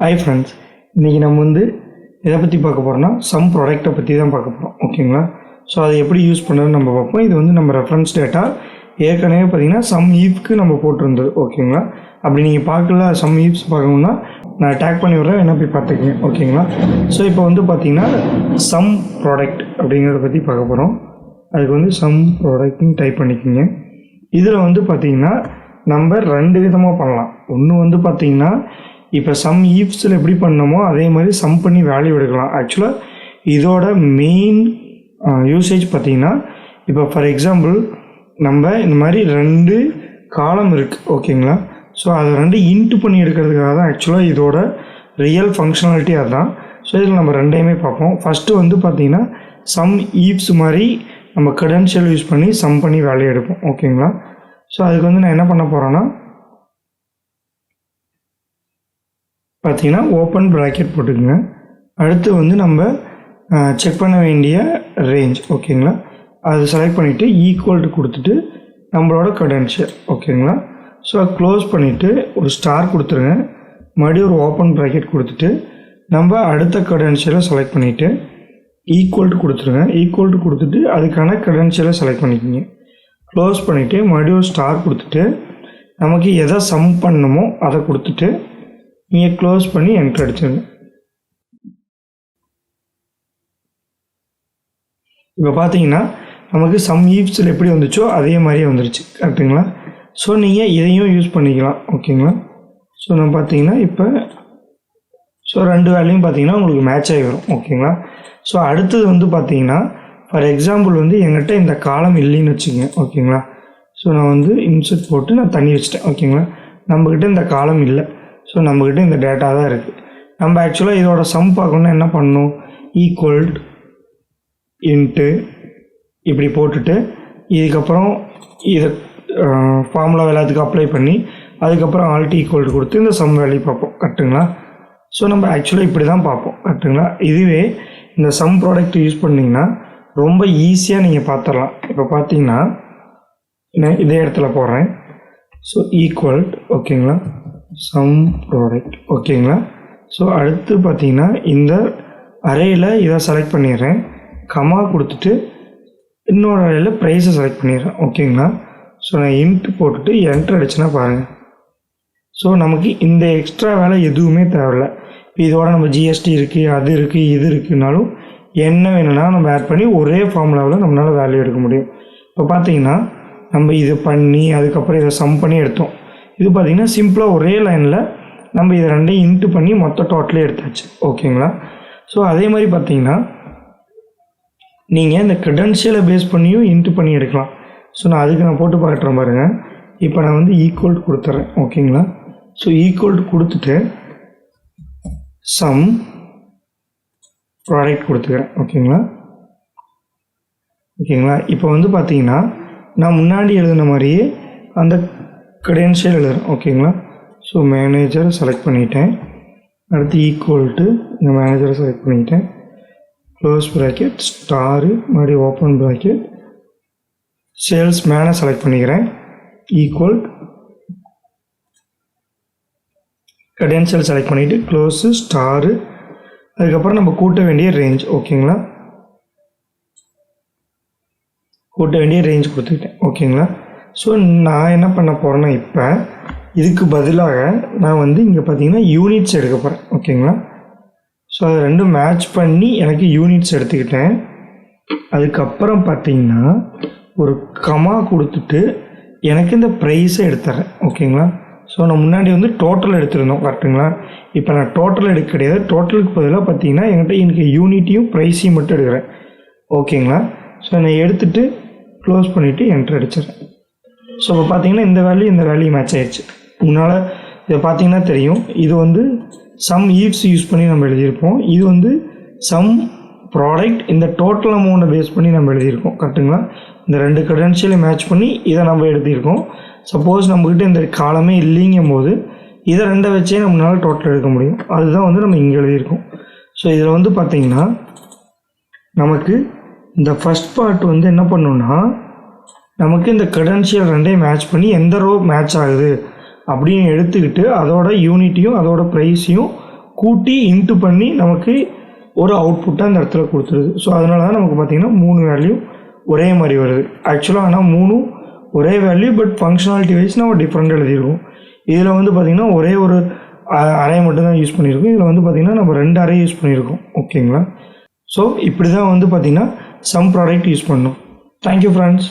Hi friends, இன்றைக்கி நம்ம எதை பற்றி பார்க்க போகிறோம்னா சம் ப்ராடக்ட்டை பற்றி தான் பார்க்க போகிறோம். ஓகேங்களா? ஸோ அதை எப்படி யூஸ் பண்ணுறது நம்ம பார்ப்போம். இது நம்ம ரெஃபரன்ஸ் டேட்டா ஏற்கனவே பார்த்திங்கன்னா சம் ஈஃப்க்கு நம்ம போட்டிருந்தது. ஓகேங்களா? அப்படி நீங்கள் பார்க்கல சம் ஈஃப்ஸ் பார்க்கணுன்னா நான் டேக் பண்ணி விட்றேன், என்ன போய் பார்த்துக்கங்க. ஓகேங்களா? ஸோ இப்போ பார்த்திங்கன்னா சம் ப்ராடக்ட் அப்படிங்கிறத பற்றி பார்க்க போகிறோம். அதுக்கு சம் ப்ராடக்ட்னு டைப் பண்ணிக்கோங்க. இதில் பார்த்திங்கன்னா நம்ம ரெண்டு விதமாக பண்ணலாம். ஒன்று பார்த்திங்கன்னா இப்போ சம் ஈஃப்ஸில் எப்படி பண்ணமோ அதே மாதிரி சம் பண்ணி வேல்யூ எடுக்கலாம். ஆக்சுவலாக இதோட மெயின் யூசேஜ் பார்த்திங்கன்னா இப்போ ஃபார் எக்ஸாம்பிள் நம்ம இந்த மாதிரி ரெண்டு காலம் இருக்குது. ஓகேங்களா? ஸோ அதை ரெண்டு இன்ட்டு பண்ணி எடுக்கிறதுக்காக தான் ஆக்சுவலாக இதோட ரியல் ஃபங்க்ஷனாலிட்டி அதுதான். ஸோ இதில் நம்ம ரெண்டையுமே பார்ப்போம். ஃபஸ்ட்டு பார்த்திங்கன்னா சம் ஈஃப்ஸ் மாதிரி நம்ம க்ரெடென்ஷியல் யூஸ் பண்ணி சம் பண்ணி வேல்யூ எடுப்போம். ஓகேங்களா? ஸோ அதுக்கு நான் என்ன பண்ண போகிறேன்னா பார்த்திங்கன்னா ஓப்பன் ப்ராக்கெட் போட்டுக்குங்க. அடுத்து நம்ம செக் பண்ண வேண்டிய ரேஞ்ச். ஓகேங்களா? அது செலக்ட் பண்ணிவிட்டு ஈக்குவல்ட்டு கொடுத்துட்டு நம்மளோட க்ரெடென்ஷியல். ஓகேங்களா? ஸோ அதை க்ளோஸ் பண்ணிவிட்டு ஒரு ஸ்டார் கொடுத்துருங்க. மறுபடியும் ஒரு ஓப்பன் ப்ராக்கெட் கொடுத்துட்டு நம்ம அடுத்த க்ரெடென்ஷியலை செலக்ட் பண்ணிவிட்டு ஈக்குவல்ட்டு கொடுத்துருங்க. ஈக்குவல்ட்டு கொடுத்துட்டு அதுக்கான க்ரெடென்ஷியலை செலக்ட் பண்ணிக்கோங்க. க்ளோஸ் பண்ணிவிட்டு மறுபடியும் ஒரு ஸ்டார் கொடுத்துட்டு நமக்கு எதை சம் பண்ணணுமோ அதை கொடுத்துட்டு நீங்கள் க்ளோஸ் பண்ணி என்ட்ரு அடிச்சிருங்க. இப்போ பார்த்தீங்கன்னா நமக்கு சம் ஈஃப்ஸில் எப்படி வந்துச்சோ அதே மாதிரியே வந்துருச்சு. கரெக்டுங்களா? ஸோ நீங்கள் இதையும் யூஸ் பண்ணிக்கலாம். ஓகேங்களா? ஸோ நான் பார்த்தீங்கன்னா இப்போ ரெண்டு வேலையும் பார்த்தீங்கன்னா உங்களுக்கு மேட்ச் ஆகி வரும். ஓகேங்களா? ஸோ அடுத்தது பார்த்தீங்கன்னா ஃபார் எக்ஸாம்பிள் எங்கிட்ட இந்த காலம் இல்லைன்னு வச்சுக்கோங்க. ஓகேங்களா? ஸோ நான் இன்சர்ட் போட்டு நான் தண்ணி வச்சிட்டேன். ஓகேங்களா? நம்மக்கிட்ட இந்த காலம் இல்லை. ஸோ நம்மக்கிட்ட இந்த டேட்டா தான் இருக்குது. நம்ம ஆக்சுவலாக இதோட சம் பார்க்கணுன்னா என்ன பண்ணணும்? ஈக்குவல் இன்ட்டு இப்படி போட்டுட்டு இதுக்கப்புறம் இதை ஃபார்முலா எல்லாத்துக்கும் அப்ளை பண்ணி அதுக்கப்புறம் ஆல்ட் ஈக்குவல் கொடுத்து இந்த சம் வேல்யூ பார்ப்போம். கரெக்டுங்களா? ஸோ நம்ம ஆக்சுவலாக இப்படி தான் பார்ப்போம். கரெக்டுங்களா? இதுவே இந்த சம் ப்ராடக்ட் யூஸ் பண்ணிங்கன்னா ரொம்ப ஈஸியாக நீங்கள் பார்த்துடலாம். இப்போ பார்த்தீங்கன்னா நான் இதே இடத்துல போடுறேன். So equal. ஓகேங்களா? Sum product. ஓகேங்களா? ஸோ அடுத்து பார்த்தீங்கன்னா இந்த அரேயில் இதை செலக்ட் பண்ணிடுறேன். கமா கொடுத்துட்டு இன்னொரு அரேயில் ப்ரைஸை செலக்ட் பண்ணிடுறேன். ஓகேங்களா? ஸோ நான் இன்ட்டு போட்டுட்டு என்ட்ரு அடிச்சுன்னா பாருங்கள். ஸோ நமக்கு இந்த எக்ஸ்ட்ரா வேலை எதுவுமே தேவையில்லை. இதோட நம்ம ஜிஎஸ்டி இருக்குது, அது இருக்குது, இது இருக்குதுனாலும் என்ன வேணும்னா நம்ம ஆட் பண்ணி ஒரே ஃபார்முலாவில் நம்மளால் வேல்யூ எடுக்க முடியும். இப்போ பார்த்தீங்கன்னா நம்ம இது பண்ணி அதுக்கப்புறம் இதை சம் பண்ணி எடுத்தோம். இது பார்த்திங்கன்னா சிம்பிளாக ஒரே லைனில் நம்ம இதை ரெண்டையும் இன்ட்டு பண்ணி மொத்த டோட்டலே எடுத்தாச்சு. ஓகேங்களா? ஸோ அதே மாதிரி பார்த்திங்கன்னா நீங்கள் இந்த க்ரெடென்ஷியலை பேஸ் பண்ணியும் இன்ட்டு பண்ணி எடுக்கலாம். ஸோ நான் அதுக்கு நான் போட்டு பார்க்குறேன் பாருங்கள். இப்போ நான் ஈக்குவல் கொடுத்துட்றேன். ஓகேங்களா? ஸோ ஈக்குவல் கொடுத்துட்டு சம் ப்ராடக்ட் கொடுத்துக்கிறேன். ஓகேங்களா? ஓகேங்களா? இப்போ பார்த்தீங்கன்னா நான் முன்னாடி எழுதின மாதிரியே அந்த க்ரெடென்ஷியல் எழுதுறேன். ஓகேங்களா? ஸோ மேனேஜரை செலக்ட் பண்ணிட்டேன். அடுத்து ஈக்குவல்ட்டு இந்த மேனேஜரை செலக்ட் பண்ணிட்டேன். க்ளோஸ் ப்ராக்கெட் ஸ்டாரு மறுபடியும் ஓப்பன் ப்ராக்கெட் சேல்ஸ் மேனை செலக்ட் பண்ணிக்கிறேன். ஈக்குவல் க்ரெடென்ஷியல் செலக்ட் பண்ணிவிட்டு க்ளோஸு ஸ்டாரு அதுக்கப்புறம் நம்ம கூட்ட வேண்டிய ரேஞ்ச். ஓகேங்களா? கூட்ட வேண்டிய ரேஞ்ச் கொடுத்துக்கிட்டேன். ஓகேங்களா? ஸோ நான் என்ன பண்ண போகிறேன்னா இப்போ இதுக்கு பதிலாக நான் இங்கே பார்த்தீங்கன்னா யூனிட்ஸ் எடுக்க போகிறேன். ஓகேங்களா? ஸோ அதை ரெண்டும் மேட்ச் பண்ணி எனக்கு யூனிட்ஸ் எடுத்துக்கிட்டேன். அதுக்கப்புறம் பார்த்தீங்கன்னா ஒரு கமா கொடுத்துட்டு எனக்கு இந்த ப்ரைஸை எடுத்துட்றேன். ஓகேங்களா? ஸோ நான் முன்னாடி டோட்டல் எடுத்துருந்தோம். கரெக்டுங்களா? இப்போ நான் டோட்டல் எடுக்க கிடையாது. டோட்டலுக்கு பதிலாக பார்த்தீங்கன்னா எனக்கு யூனிட்டையும் ப்ரைஸையும் மட்டும் எடுக்கிறேன். ஓகேங்களா? ஸோ நான் எடுத்துகிட்டு க்ளோஸ் பண்ணிவிட்டு என்ட்ரு அடிச்சிடறேன். ஸோ இப்போ பார்த்தீங்கன்னா இந்த வேல்யூ மேட்ச் ஆகிடுச்சு. முன்னால் இதை பார்த்தீங்கன்னா தெரியும். இது சம் ஈஃப்ஸ் யூஸ் பண்ணி நம்ம எழுதியிருப்போம். இது சம் ப்ராடக்ட் இந்த டோட்டல் அமௌண்ட்டை பேஸ் பண்ணி நம்ம எழுதியிருக்கோம். கரெக்டுங்களா? இந்த ரெண்டு க்ரெடென்ஷியலை மேட்ச் பண்ணி இதை நம்ம எழுதியிருக்கோம். சப்போஸ் நம்மக்கிட்ட இந்த காலமே இல்லைங்கும் போது இதை ரெண்டை வச்சே நம்மளால் டோட்டல் எடுக்க முடியும். அதுதான் நம்ம இங்கே எழுதியிருக்கோம். ஸோ இதில் பார்த்தீங்கன்னா நமக்கு இந்த ஃபஸ்ட் பார்ட் என்ன பண்ணணுன்னா நமக்கு இந்த க்ரெடென்ஷியல் ரெண்டையும் மேட்ச் பண்ணி எந்த ரோ மேட்ச் ஆகுது அப்படின்னு எடுத்துக்கிட்டு அதோட யூனிட்டையும் அதோட ப்ரைஸையும் கூட்டி இன்ட்டு பண்ணி நமக்கு ஒரு அவுட்புட்டாக அந்த இடத்துல கொடுத்துருது. ஸோ அதனால தான் நமக்கு பார்த்திங்கன்னா 3 வேல்யூ ஒரே மாதிரி வருது. ஆக்சுவலாக ஆனால் 3 ஒரே வேல்யூ, பட் ஃபங்க்ஷனாலிட்டி வைஸ் நம்ம டிஃப்ரெண்ட் எழுதியிருக்கோம். இதில் வந்து பார்த்திங்கன்னா ஒரே ஒரு அரே மட்டும்தான் யூஸ் பண்ணியிருக்கோம். இதில் வந்து பார்த்திங்கன்னா நம்ம 2 அரே யூஸ் பண்ணியிருக்கோம். ஓகேங்களா? ஸோ இப்படி தான் வந்து பார்த்திங்கன்னா சம் ப்ராடக்ட் யூஸ் பண்ணணும். Thank you friends.